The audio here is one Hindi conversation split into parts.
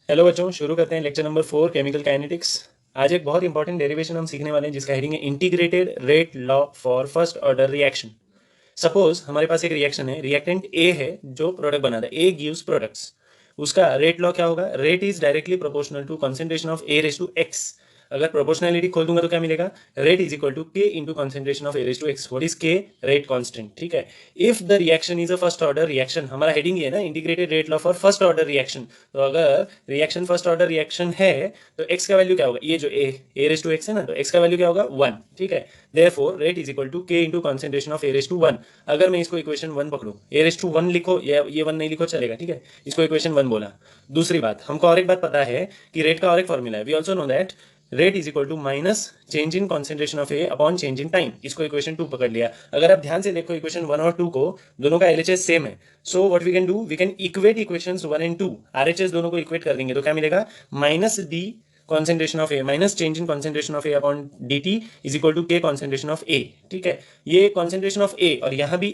हेलो बच्चों, शुरू करते हैं लेक्चर नंबर 4 केमिकल काइनेटिक्स। आज एक बहुत इंपॉर्टेंट डेरिवेशन हम सीखने वाले हैं जिसका हेडिंग है integrated rate law for first order reaction. Suppose हमारे पास एक रिएक्शन है, रिएक्टेंट ए है जो प्रोडक्ट बनाता है, ए गिव्स प्रोडक्ट्स। उसका रेट लॉ क्या होगा? Rate is directly proportional to concentration of A raise to X. अगर प्रोपोर्शनलिटी खोल दूंगा तो क्या मिलेगा? Rate is equal to K into concentration of A raise to X. What is K? Rate constant. ठीक है। If the reaction is a first order reaction, हमारा हेडिंग ये है ना, integrated rate law for first order reaction. तो अगर रिएक्शन फर्स्ट ऑर्डर रिएक्शन है तो एक्स का वैल्यू क्या होगा? ये जो ए रेस टू एक्स है ना, तो एक्स का वैल्यू क्या होगा? 1। ठीक है। Therefore rate is equal to K into concentration of A raise to 1। अगर मैं इसको इक्वेशन 1 पकड़ू, ए रेस टू 1 लिखो या ये 1 नहीं लिखो चलेगा। ठीक है, इसको इक्वेशन 1 बोला। दूसरी बात, हमको और एक बात पता है कि रेट का और एक फॉर्मूला है। We also know that rate is equal to minus change in concentration of A upon change in time. इसको इक्वेशन 2 पकड़ लिया। अगर आप ध्यान से देखो इक्वेशन 1 और 2 को, दोनों का एलएचएस सेम है। So what we can do, we can equate equations 1 and 2। RHS दोनों को इक्वेट कर देंगे तो क्या मिलेगा? Minus d concentration of A minus change in concentration of A upon dt is equal to k concentration of A। ठीक है, ये concentration of A और यहाँ भी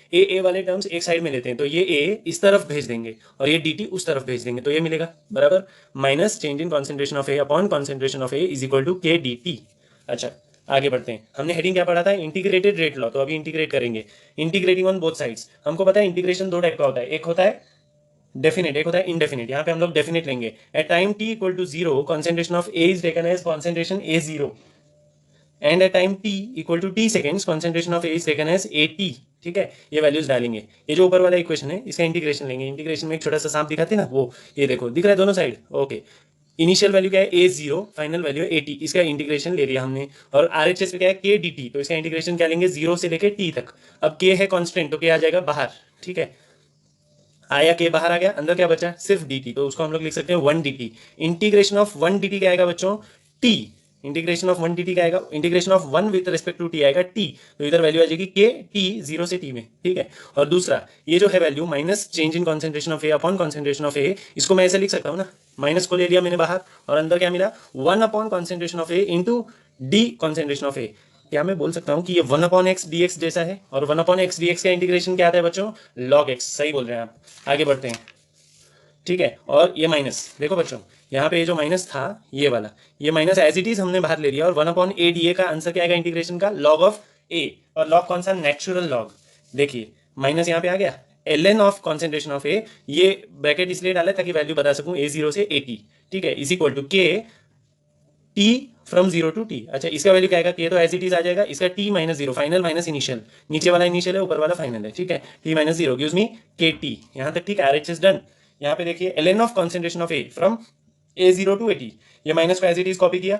A वाले टर्म्स एक साइड में लेते हैं तो ये A इस तरफ भेज देंगे और ये dt उस तरफ भेज देंगे तो ये मिलेगा बराबर minus change in concentration of A upon concentration of A is equal to k dt। अच्छा, आगे बढ़ते हैं। हमने हेडिंग क्या पढ़ा था? Integrated rate law. तो अभी इंटीग्रेट करेंगे, इंटीग्रेटिंग ऑन बोथ साइड्स। हमको पता है इंटीग्रेशन दो टाइप का होता है, एक होता है डेफिनेट, एक होता है इनडेफिनेट। यहाँ पे हम लोग डेफिनेट लेंगे। At time t equal to 0 concentration of A is taken as concentration A 0 and at time t equal to t seconds concentration of A is taken as A t. ठीक है, ये वैल्यूज डालेंगे। ये जो ऊपर वाला इक्वेशन है इसका इंटीग्रेशन लेंगे। इंटीग्रेशन में एक छोटा सा सांप दिखाते हैं ना, वो ये देखो दिख रहा है दोनों साइड। ओके, इनिशियल वैल्यू क्या है? ए 0, फाइनल वैल्यू है ए टी। इसका इंटीग्रेशन ले लिया हमने। और आर एच एस क्या है? के डी टी। तो इसका इंटीग्रेशन क्या लेंगे? 0 से लेके टी तक। अब के है कॉन्स्टेंट तो के आ जाएगा बाहर। ठीक है, आया के बाहर आ गया, अंदर क्या बचा? सिर्फ dt। तो उसको हम लोग लिख सकते हैं 1 dt। इंटीग्रेशन ऑफ 1 dt क्या आएगा बच्चों? t। इंटीग्रेशन ऑफ 1 dt क्या आएगा? Integration of 1 with respect to t आएगा t। तो इधर वैल्यू आ जाएगी के t 0 से t में। ठीक है, और दूसरा ये जो है value minus change in concentration of A upon concentration of A, इसको मैं ऐसे लिख सकता हूँ ना, माइनस को ले लिया मैंने बाहर और अंदर क्या मिला? 1 upon concentration of A into D concentration of A. क्या मैं बोल सकता हूँ कि ये 1 अपॉन एक्स डी एक्स जैसा है? और 1 अपॉन एक्स डी एक्स का इंटीग्रेशन क्या आता है बच्चों? Log x. सही बोल रहे हैं आप। आगे बढ़ते हैं। ठीक है, और ये माइनस देखो बच्चों, यहाँ पे ये जो माइनस था ये वाला, ये माइनस एज इट इज हमने बाहर ले लिया और 1 अपॉन ए डी ए का आंसर क्या आएगा इंटीग्रेशन का? लॉग ऑफ ए। और लॉग कौन सा? Natural log. देखिए माइनस यहाँ पे आ गया, एल ऑफ कॉन्सेंट्रेशन ऑफ ए, ये ब्रैकेट इसलिए डाला ताकि वैल्यू बता सकूं ए 0 से ए टी। ठीक है, is equal to k T from 0 to T. अच्छा, इसका वैल्यू क्या आएगा? के तो एज इट इज आ जाएगा, इसका T minus 0, final minus initial. नीचे वाला इनिशियल है, ऊपर वाला फाइनल है। ठीक है, टी माइनस 0 गिव्स मी के टी। यहाँ तक ठीक है, आर एच इज डन। यहाँ पे देखिए L of concentration of A from A 0 to A T, ये माइनस को एज इट इज कॉपी किया,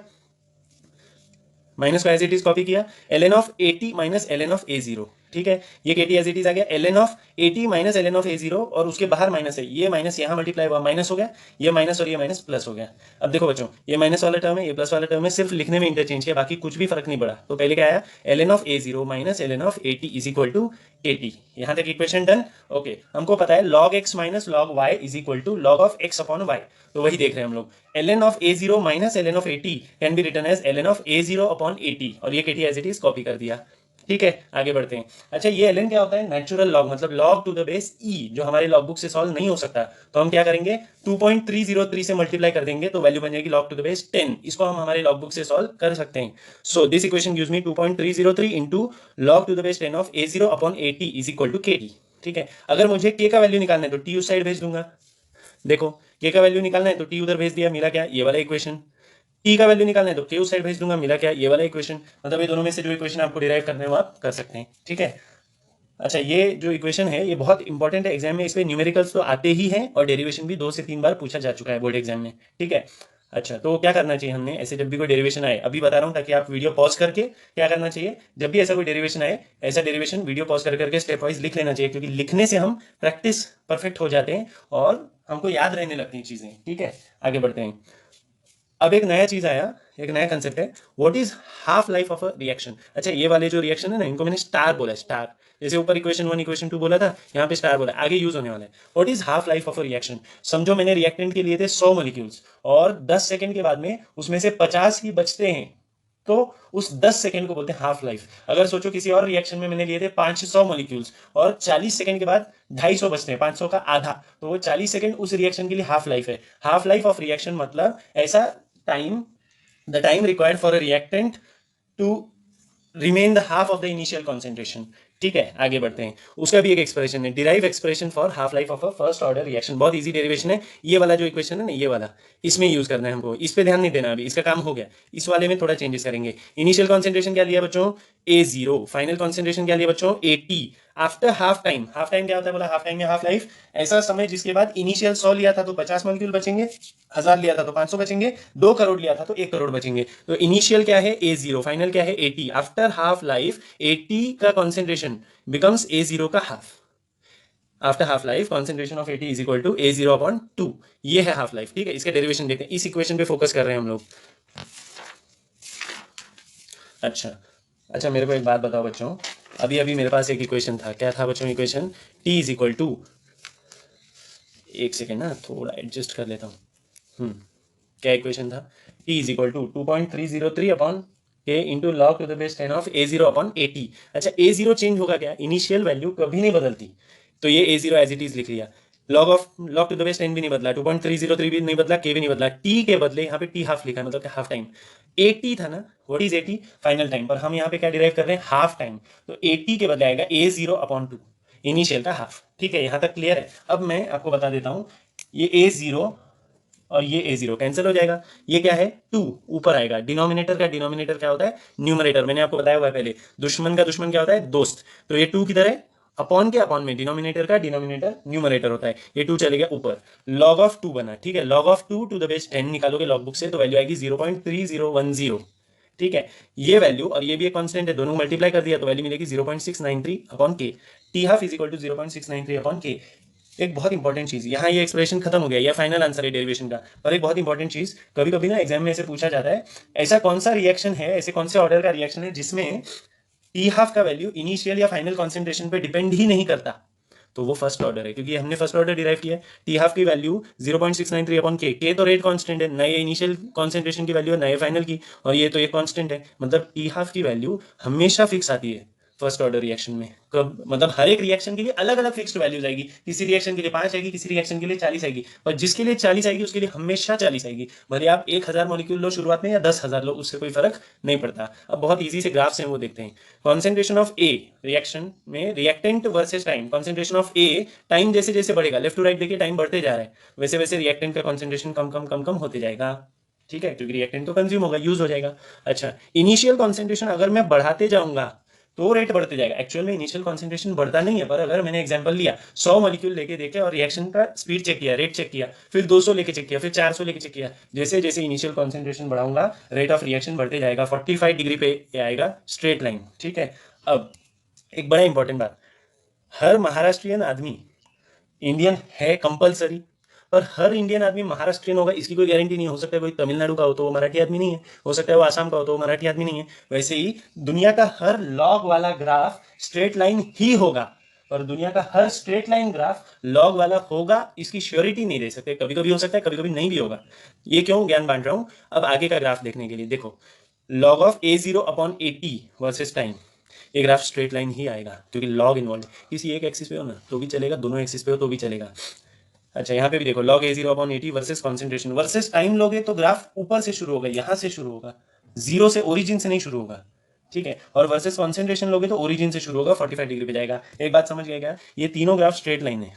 माइनस को एज इट इज कॉपी किया, L of A T minus L of A 0। ठीक है, ये के टी एज इट इज आ गया, L of A T minus L of A 0 और उसके बाहर माइनस है, ये माइनस यहाँ मल्टीप्लाई हुआ, माइनस हो गया, ये माइनस और ये माइनस प्लस हो गया। अब देखो बच्चों, ये माइनस वाला टर्म है, ये प्लस वाला टर्म है, सिर्फ लिखने में इंटरचेंज किया, बाकी कुछ भी फर्क नहीं पड़ा। तो पहले क्या आया? L of A 0 minus L of A t is equal to A t. यहाँ तक इक्वेशन डन। ओके, हमको पता है log x minus log y is equal to log of x upon y. तो वही देख रहे हैं हम लोग। ln of A 0 minus ln of A t can be written as ln of A 0 upon A t, और ये के T as it is copy कर दिया। ठीक है, आगे बढ़ते हैं। अच्छा, ये ln क्या होता है? नेचुरल लॉग, मतलब log to the base e, जो हमारे लॉग बुक से सॉल्व नहीं हो सकता। तो हम क्या करेंगे? 2.303 से मल्टीप्लाई कर देंगे तो वैल्यू बन जाएगी लॉग टू द बेस 10। इसको हम हमारे लॉग बुक से सॉल्व कर सकते हैं। So this equation gives me 2.303 into log to the base 10 of A 0 upon A t is equal to k t. ठीक है, अगर मुझे के का वैल्यू निकालना है तो टी उस साइड भेज दूंगा। देखो, के का वैल्यू निकालना है तो टी उधर भेज दिया, मिला क्या? ये वाला इक्वेशन। टी का वैल्यू निकालना है तो के उस साइड भेज दूंगा, मिला क्या? ये वाला इक्वेशन। मतलब ये दोनों में से जो इक्वेशन आपको डिराइव करने हो आप कर सकते हैं। ठीक है, अच्छा, ये जो इक्वेशन है ये बहुत इंपॉर्टेंट है एग्जाम में। इस पे न्यूमेरिकल्स तो आते ही हैं और डेरिवेशन भी 2 से 3 बार पूछा जा चुका है बोर्ड एग्जाम में। ठीक है, अच्छा, तो क्या करना चाहिए हमने ऐसे जब भी कोई डेरिवेशन आए? अभी बता रहा हूँ ताकि आप वीडियो पॉज करके क्या करना चाहिए, जब भी ऐसा कोई डेरिवेशन आए, ऐसा डेरिवेशन वीडियो पॉज कर करके स्टेप वाइज लिख लेना चाहिए, क्योंकि लिखने से हम प्रैक्टिस परफेक्ट हो जाते हैं और हमको याद रहने लगती हैं चीजें। ठीक है, आगे बढ़ते हैं। अब एक नया चीज आया, एक नया कंसेप्ट है, what is half life of a reaction. अच्छा, ये वाले जो रिएक्शन है ना, इनको मैंने स्टार बोला, स्टार। जैसे ऊपर इक्वेशन 1 इक्वेशन 2 बोला था, यहाँ पे स्टार बोला, आगे यूज होने वाला है। What is half life of a reaction? समझो मैंने रिएक्टेंट के लिए थे 100 मॉलिक्यूल्स और 10 सेकंड के बाद में उसमें से 50 ही बचते हैं। तो उस 10 सेकंड को बोलते हैं हाफ लाइफ। अगर सोचो किसी और रिएक्शन में मैंने लिए थे 500 मॉलिक्यूल्स और 40 सेकंड के बाद 250 बचते हैं, 500 का आधा, तो वो 40 सेकंड उस रिएक्शन के लिए हाफ लाइफ है। हाफ लाइफ ऑफ रिएक्शन मतलब ऐसा time, the time required for a reactant to remain the half of the initial concentration. ठीक है, आगे बढ़ते हैं। उसका भी एक एक्सप्रेशन है, derive expression for half life of a first order reaction. बहुत इजी डेरिवेशन है, ये वाला जो इक्वेशन है ना, ये वाला, इसमें यूज करना है हमको, इस पे ध्यान नहीं देना, अभी इसका काम हो गया। इस वाले में थोड़ा चेंजेस करेंगे। इनिशियल कॉन्सेंट्रेशन क्या लिया बच्चों, A0। फाइनल कॉन्सेंट्रेशन क्या लिया बच्चों, AT। After half time, half time क्या होता है बोला, हाफ टाइम में हाफ लाइफ, ऐसा समय जिसके बाद इनिशियल 100 लिया था तो 50 मॉलिक्यूल बचेंगे, 1000 लिया था तो 500 बचेंगे, 2 करोड़ लिया था तो 1 करोड़ बचेंगे। तो इनिशियल क्या है A0, फाइनल क्या है AT। After half life AT का कॉन्सेंट्रेशन बिकम्स A0 का हाफ। After half life concentration of AT is equal to A0 upon 2। ये है हाफ लाइफ। ठीक है, इसके डेरिवेशन देखते हैं, इस इक्वेशन पे फोकस कर रहे हैं हम लोग। अच्छा अच्छा, मेरे को एक बात बताओ बच्चों, अभी अभी मेरे पास एक इक्वेशन था, क्या था बच्चों equation, T is equal to, एक सेकेंड ना, थोड़ा एडजस्ट कर लेता हूँ। क्या इक्वेशन था, T is equal to 2.303 upon K into log to the base 10 of A0 upon AT। अच्छा, A0 चेंज होगा क्या, इनिशियल वैल्यू कभी नहीं बदलती, तो ये A0 एज इट इज लिख लिया। लॉग टू द बेस 10 भी नहीं बदला, 2.303 भी नहीं बदला, के भी नहीं बदला, T के बदले यहाँ पे T हाफ लिखा है, मतलब हाफ टाइम। AT था ना, what is AT, final time, पर हम यहाँ पे क्या डिराइव कर रहे हैं, हाफ टाइम, तो AT के बदले आएगा A0 अपॉन 2, इनिशियल का हाफ। ठीक है, यहाँ तक क्लियर है। अब मैं आपको बता देता हूँ, ये A0 और ये A0 कैंसिल हो जाएगा, ये क्या है 2 ऊपर आएगा, डिनोमिनेटर का डिनोमिनेटर क्या होता है, न्यूमरेटर, मैंने आपको बताया हुआ है पहले, दुश्मन का दुश्मन क्या होता है, दोस्त, तो ये 2 किधर है, अपॉन के अपॉन में, डिनोमिनेटर का डिनोमिनेटर न्यूमरेटर होता है, ये 2 चले गया ऊपर, लॉग ऑफ 2 बना। ठीक है, log of 2 to the base 10 निकालोगे लॉग बुक से तो वैल्यू आएगी 0.3010। ठीक है, ये वैल्यू और ये भी एक कांस्टेंट है, दोनों मल्टीप्लाई कर दिया तो वैल्यू मिलेगी 0.693 upon k. T half is equal to 0.693 upon k. एक बहुत इंपॉर्टेंट चीज, यहाँ ये एक्सप्रेशन खत्म हो गया, यह फाइनल आंसर है डेरिवेशन का, पर एक बहुत इंपॉर्टेंट चीज, कभी कभी ना एग्जाम में ऐसे पूछा जाता है, ऐसा कौन सा रिएक्शन है, ऐसे कौन से ऑर्डर का रिएक्शन है जिसमें टी हाफ का वैल्यू इनिशियल या फाइनल कॉन्सेंट्रेशन पे डिपेंड ही नहीं करता, तो वो फर्स्ट ऑर्डर है, क्योंकि हमने फर्स्ट ऑर्डर डिराइव किया है। टी हाफ की वैल्यू 0.693 अपॉन के तो रेट कांस्टेंट है, नए इनिशियल कॉन्सेंट्रेशन की वैल्यू है, नए फाइनल की, और ये तो एक कांस्टेंट है, मतलब टी हाफ की वैल्यू हमेशा फिक्स आती है फर्स्ट ऑर्डर रिएक्शन में। कब, मतलब हर एक रिएक्शन के लिए अलग अलग फिक्स्ड वैल्यूज आएगी, किसी रिएक्शन के लिए 5 आएगी, किसी रिएक्शन के लिए 40 आएगी, और जिसके लिए 40 आएगी उसके लिए हमेशा 40 आएगी, भले आप 1000 मॉलिक्यूल लो शुरुआत में या 10,000 लो, उससे कोई फर्क नहीं पड़ता। अब बहुत ईजी से ग्राफ्स हैं वो देखते हैं। कॉन्सेंट्रेशन ऑफ ए रिएक्शन में, reactant versus time, concentration of A, time जैसे जैसे बढ़ेगा, लेफ्ट टू राइट देखिए टाइम बढ़ते जा रहा है, वैसे वैसे रिएक्टेंट का कॉन्सेंट्रेशन कम कम कम कम होते जाएगा। ठीक है, क्योंकि रिएक्टेंट तो कंज्यूम होगा, यूज हो जाएगा। अच्छा, इनिशियल कॉन्सेंट्रेशन अगर मैं बढ़ाते जाऊंगा तो रेट बढ़ते जाएगा, एक्चुअल में इनिशियल कॉन्सेंट्रेशन बढ़ता नहीं है, पर अगर मैंने एग्जांपल लिया 100 मॉलिक्यूल लेके देखे और रिएक्शन का स्पीड चेक किया, रेट चेक किया, फिर 200 लेके चेक किया, फिर 400 लेके चेक किया, जैसे जैसे इनिशियल कॉन्सेंट्रेशन बढ़ाऊंगा रेट ऑफ रिएक्शन बढ़ते जाएगा, 45 डिग्री पे आएगा स्ट्रेट लाइन। ठीक है, अब एक बड़ा इंपॉर्टेंट बात, हर महाराष्ट्रियन आदमी इंडियन है कंपलसरी, पर हर इंडियन आदमी महाराष्ट्रियन होगा इसकी कोई गारंटी नहीं। हो सकता है कोई तमिलनाडु का हो तो वो मराठी आदमी नहीं है, हो सकता है वो आसाम का हो तो वो मराठी आदमी नहीं है। वैसे ही दुनिया का हर लॉग वाला ग्राफ स्ट्रेट लाइन ही होगा, और दुनिया का हर स्ट्रेट लाइन ग्राफ लॉग वाला होगा इसकी श्योरिटी नहीं दे सकते, कभी कभी हो सकता है, कभी कभी नहीं भी होगा। ये क्यों ज्ञान बांट रहा हूं, अब आगे का ग्राफ देखने के लिए देखो, log of A0 upon AT versus time, ये ग्राफ स्ट्रेट लाइन ही आएगा क्योंकि लॉग इन्वॉल्व, किसी एक एक्सिस पे हो ना तो भी चलेगा, दोनों एक्सिस पे हो तो भी चलेगा। अच्छा, यहाँ पे भी देखो log A0 upon AT versus concentration versus time लोगे तो ग्राफ ऊपर से शुरू होगा, यहाँ से शुरू होगा, जीरो से, ओरिजिन से नहीं शुरू होगा। ठीक है, और वर्सेस कॉन्सेंट्रेशन लोगे तो ओरिजिन से शुरू होगा, 45 डिग्री पे जाएगा। एक बात समझ गए क्या, ये तीनों ग्राफ स्ट्रेट लाइन है,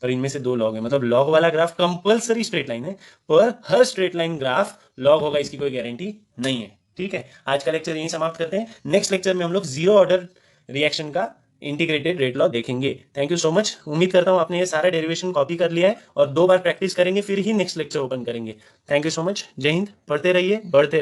पर इनमें से 2 लॉग है, मतलब लॉग वाला ग्राफ कंपलसरी स्ट्रेट लाइन है, पर हर स्ट्रेट लाइन ग्राफ लॉग होगा इसकी कोई गारंटी नहीं है। ठीक है, आज का लेक्चर यहीं समाप्त करते हैं, नेक्स्ट लेक्चर में हम लोग जीरो ऑर्डर रिएक्शन का इंटीग्रेटेड रेट लॉ देखेंगे। थैंक यू सो मच, उम्मीद करता हूं आपने ये सारा डेरिवेशन कॉपी कर लिया है, और 2 बार प्रैक्टिस करेंगे फिर ही नेक्स्ट लेक्चर ओपन करेंगे। थैंक यू सो मच, जय हिंद, पढ़ते रहिए, बढ़ते रहिए।